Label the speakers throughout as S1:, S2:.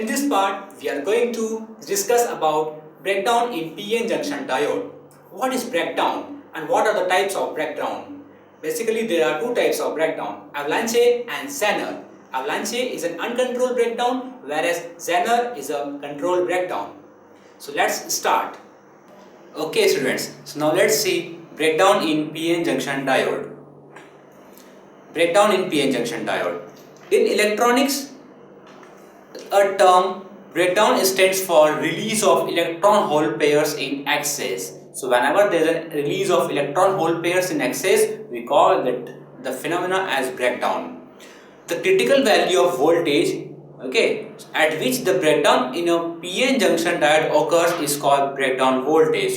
S1: In this part, we are going to discuss about breakdown in PN junction diode. What is breakdown and what are the types of breakdown? Basically, there are two types of breakdown, Avalanche and Zener. Avalanche is an uncontrolled breakdown, whereas Zener is a controlled breakdown. So let's start. Okay students, so now let's see breakdown in PN junction diode. Breakdown in PN junction diode. In electronics, a term breakdown stands for release of electron hole pairs in excess. So whenever there is a release of electron hole pairs in excess, we call that the phenomena as breakdown. The critical value of voltage, at which the breakdown in a PN junction diode occurs is called breakdown voltage.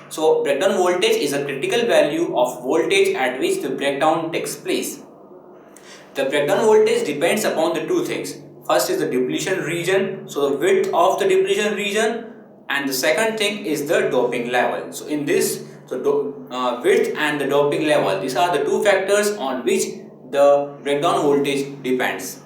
S1: So breakdown voltage is a critical value of voltage at which the breakdown takes place. The breakdown voltage depends upon the two things. First is the depletion region, so the width of the depletion region, and the second thing is the doping level. So in this, width and the doping level, these are the two factors on which the breakdown voltage depends.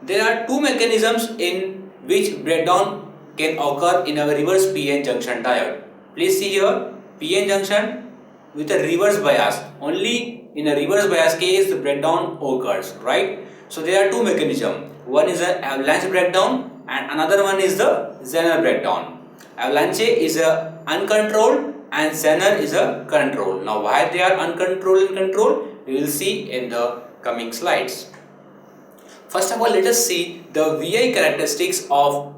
S1: There are two mechanisms in which breakdown can occur in a reverse PN junction diode. Please see here, PN junction with a reverse bias. Only in a reverse bias case the breakdown occurs, right? So there are two mechanisms. One is an avalanche breakdown and another one is the Zener breakdown. Avalanche is a uncontrolled and Zener is a controlled. Now why they are uncontrolled and controlled, we will see in the coming slides. First of all, let us see the VI characteristics of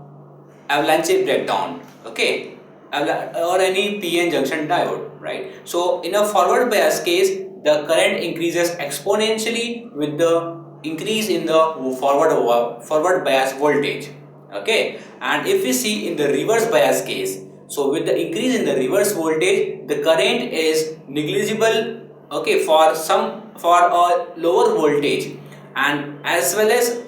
S1: avalanche breakdown, or any PN junction diode, right? So in a forward bias case, the current increases exponentially with the increase in the forward bias voltage, and if we see in the reverse bias case, so with the increase in the reverse voltage, the current is negligible, for a lower voltage, and as well as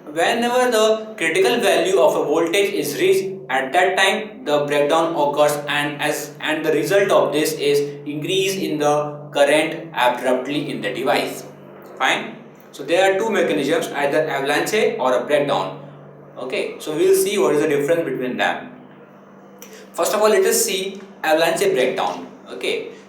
S1: whenever the critical value of a voltage is reached, at that time the breakdown occurs, and the result of this is increase in the current abruptly in the device. Fine. So there are two mechanisms, either avalanche or a breakdown. So we will see what is the difference between them. First of all, let us see avalanche breakdown.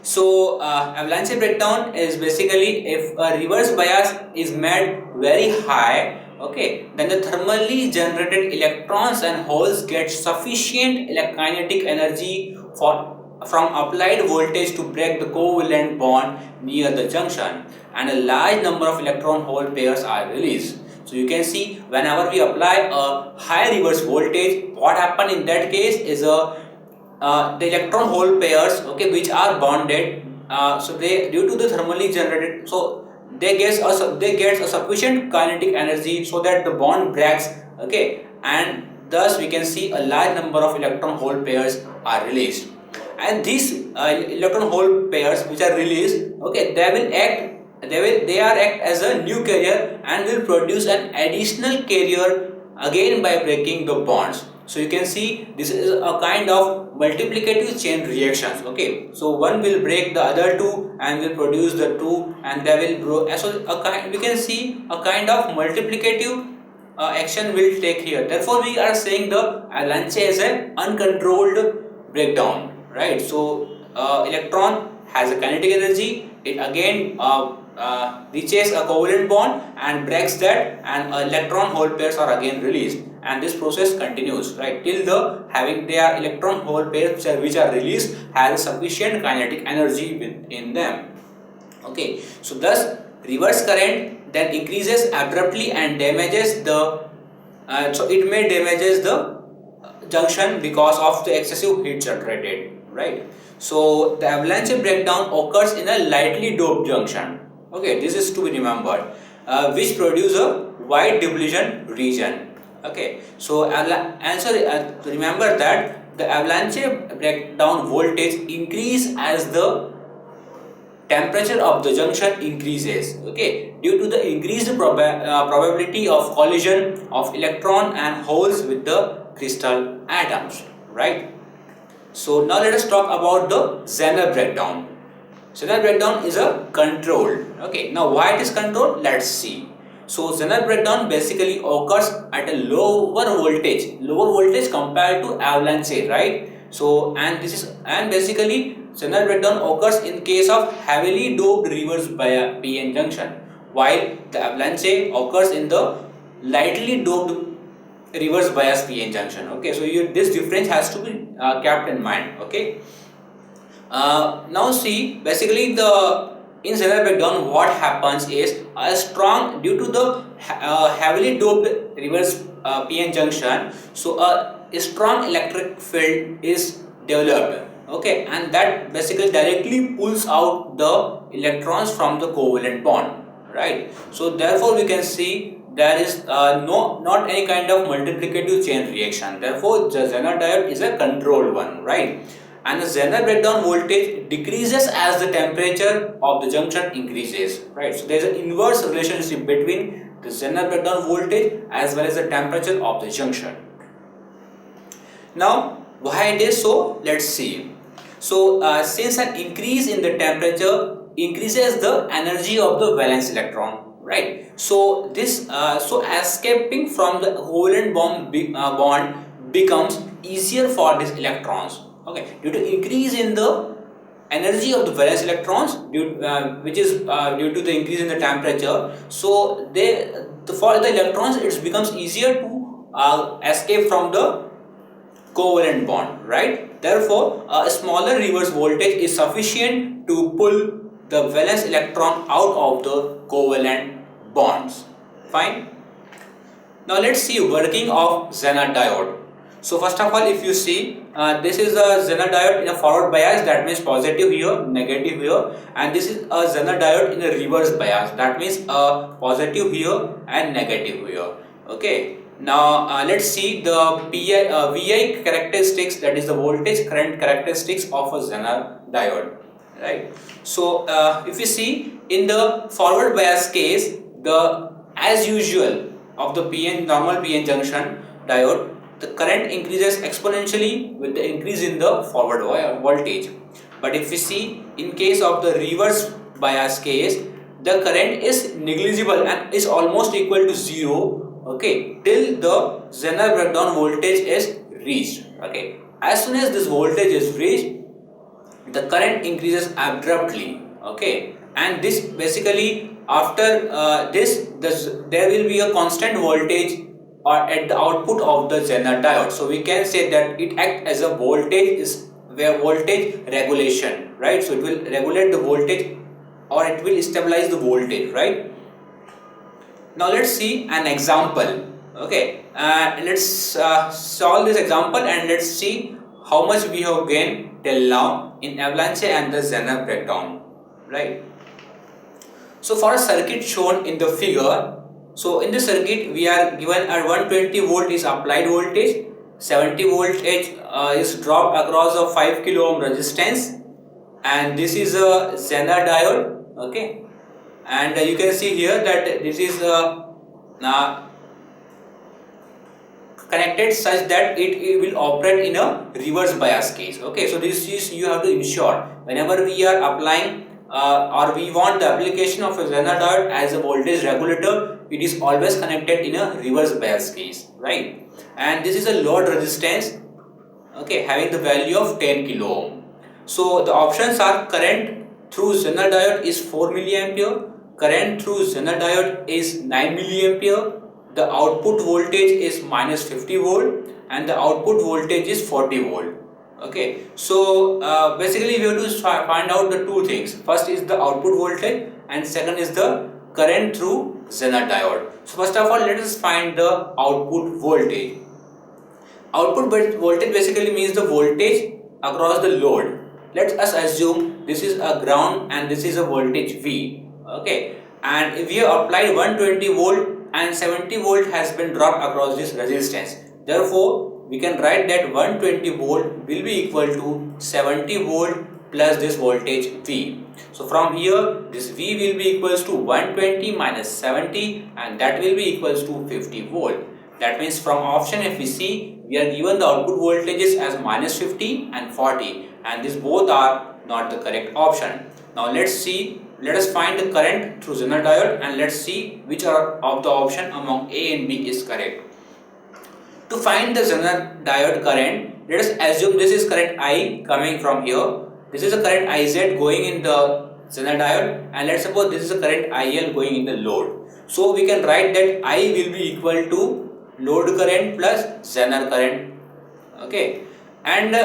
S1: So avalanche breakdown is basically if a reverse bias is made very high, then the thermally generated electrons and holes get sufficient electrokinetic energy from applied voltage to break the covalent bond near the junction, and a large number of electron hole pairs are released. So you can see whenever we apply a high reverse voltage, what happens in that case is the electron hole pairs, which are bonded, so they, due to the thermally generated, so they get a sufficient kinetic energy so that the bond breaks, and thus we can see a large number of electron hole pairs are released. And these electron hole pairs which are released, they are act as a new carrier and will produce an additional carrier again by breaking the bonds. So you can see this is a kind of multiplicative chain reactions. So one will break the other two and will produce the two, and they will grow. So we can see a kind of multiplicative action will take here. Therefore we are saying the avalanche is an uncontrolled breakdown, right? So electron has a kinetic energy, it again reaches a covalent bond and breaks that, and electron hole pairs are again released, and this process continues, right, till their electron hole pairs which are released has sufficient kinetic energy within them. So thus reverse current then increases abruptly and damages the it may damages the junction because of the excessive heat generated, right? So the avalanche breakdown occurs in a lightly doped junction. This is to be remembered, which produce a wide depletion region. So remember that the avalanche breakdown voltage increase as the temperature of the junction increases, due to the increased probability of collision of electron and holes with the crystal atoms, right? So now let us talk about the Zener breakdown. Zener breakdown is a controlled. Now why it is controlled? Let's see. So Zener breakdown basically occurs at a lower voltage compared to avalanche, right? So and basically Zener breakdown occurs in case of heavily doped reverse bias PN junction, while the avalanche occurs in the lightly doped reverse bias PN junction. Okay, so this difference has to be kept in mind. Okay. Now see, basically in Zener breakdown, what happens is a strong, due to the heavily doped reverse PN junction, so a strong electric field is developed. Okay, and that basically directly pulls out the electrons from the covalent bond, right? So therefore we can see there is not any kind of multiplicative chain reaction. Therefore the Zener diode is a controlled one, right? And the Zener breakdown voltage decreases as the temperature of the junction increases, right? So there is an inverse relationship between the Zener breakdown voltage as well as the temperature of the junction. Now why it is so? Let's see. So since an increase in the temperature increases the energy of the valence electron, right? So this escaping from the covalent bond becomes easier for these electrons. Okay, due to increase in the energy of the valence electrons, which is due to the increase in the temperature, so for the electrons it becomes easier to escape from the covalent bond, right? Therefore a smaller reverse voltage is sufficient to pull the valence electron out of the covalent bonds. Fine. Now let's see working of Zener diode. So first of all, if you see, this is a Zener diode in a forward bias, that means positive here, negative here, and this is a Zener diode in a reverse bias, that means positive here and negative here. Okay. Now let's see the VI characteristics, that is the voltage current characteristics of a Zener diode, right? So if you see in the forward bias case, as usual of the normal PN junction diode, the current increases exponentially with the increase in the forward voltage. But if we see in case of the reverse bias case, the current is negligible and is almost equal to 0, okay, till the Zener breakdown voltage is reached. Okay, as soon as this voltage is reached, the current increases abruptly. Okay, and this basically after there will be a constant voltage or at the output of the Zener diode. So we can say that it acts as a voltage regulation, right? So it will regulate the voltage or it will stabilize the voltage, right? Now let's see an example. Okay, let's solve this example and let's see how much we have gained till now in Avalanche and the Zener breakdown, right? So for a circuit shown in the figure, so in the circuit we are given a 120 volt is applied voltage, 70 voltage is dropped across a 5 kilo ohm resistance, and this is a Zener diode. Okay, and you can see here that this is connected such that it will operate in a reverse bias case. Okay, so this is you have to ensure whenever we are applying or we want the application of a Zener diode as a voltage regulator, it is always connected in a reverse bias case, right? And this is a load resistance, okay, having the value of 10 kilo ohm. So the options are current through Zener diode is 4 milliampere, current through Zener diode is 9 milliampere, the output voltage is minus 50 volt and the output voltage is 40 volt. Okay, so basically we have to find out the two things. First is the output voltage and second is the current through Zener diode. So first of all, let us find the output voltage. Output voltage basically means the voltage across the load. Let us assume this is a ground and this is a voltage V. Okay, and if we have applied 120 volt and 70 volt has been dropped across this resistance, therefore we can write that 120 volt will be equal to 70 volt plus this voltage V. So from here this V will be equals to 120 minus 70 and that will be equals to 50 volt. That means from option if we see, we are given the output voltages as minus 50 and 40 and these both are not the correct option. Now let's see let us find the current through Zener diode and let's see which are of the option among A and B is correct. To find the Zener diode current, let us assume this is current I coming from here. This is a current IZ going in the Zener diode, and let's suppose this is a current IL going in the load. So we can write that I will be equal to load current plus Zener current. Okay, and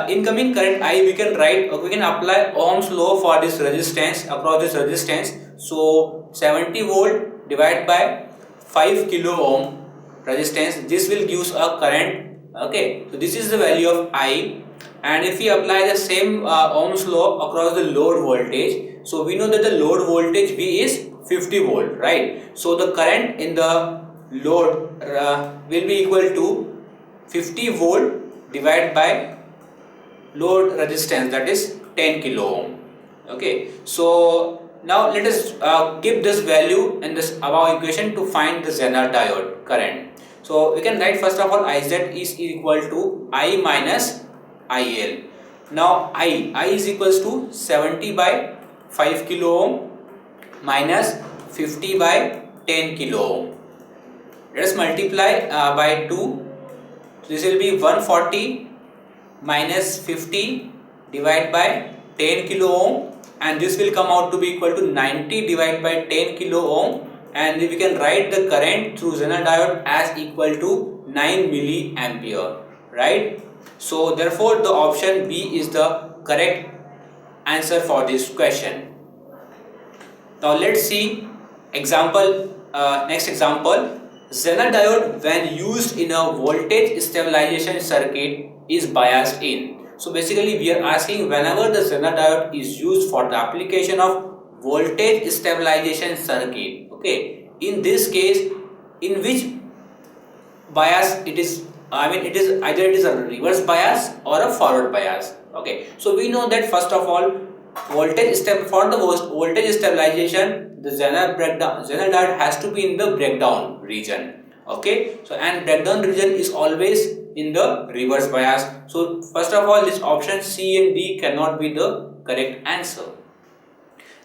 S1: incoming current I we can apply Ohm's law for this resistance across this resistance. So 70 volt divided by 5 kilo ohm resistance, this will give us a current. Okay, so this is the value of I, and if we apply the same Ohm's law across the load voltage, so we know that the load voltage V is 50 volt, right? So the current in the load will be equal to 50 volt divided by load resistance, that is 10 kilo ohm. Okay, so now let us keep this value in this above equation to find the Zener diode current. So we can write first of all IZ is equal to I minus IL. Now I is equals to 70 by 5 kilo ohm minus 50 by 10 kilo ohm. Let us multiply by 2. This will be 140 minus 50 divided by 10 kilo ohm, and this will come out to be equal to 90 divided by 10 kilo ohm, and we can write the current through Zener diode as equal to 9 milliampere, right? So therefore the option B is the correct answer for this question. Now let's see example. Next example, Zener diode when used in a voltage stabilization circuit is biased in. So basically we are asking whenever the Zener diode is used for the application of voltage stabilization circuit. Okay, in this case, in which bias it is, it is either it is a reverse bias or a forward bias. Okay, so we know that first of all voltage stabilization, the Zener diode has to be in the breakdown region. Okay, so and breakdown region is always in the reverse bias. So first of all this option C and D cannot be the correct answer.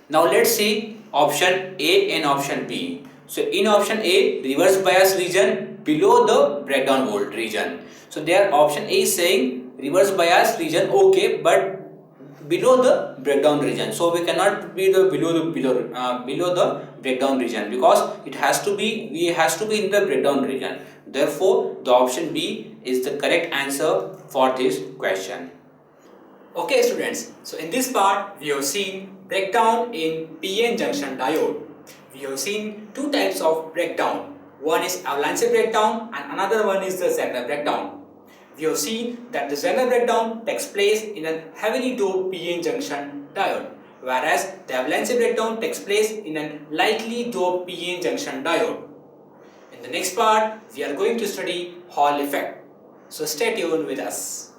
S1: Now let's see option A and option B. So in option A, reverse bias region below the breakdown volt region. So there option A is saying reverse bias region okay, but below the breakdown region. So we cannot be the below the breakdown region because it has to be in the breakdown region. Therefore the option B is the correct answer for this question. Okay students, so in this part we have seen breakdown in PN junction diode. We have seen two types of breakdown. One is Avalanche breakdown and another one is the Zener breakdown. We have seen that the Zener breakdown takes place in a heavily doped PN junction diode, whereas the Avalanche breakdown takes place in a lightly doped PN junction diode. In the next part, we are going to study Hall effect. So stay tuned with us.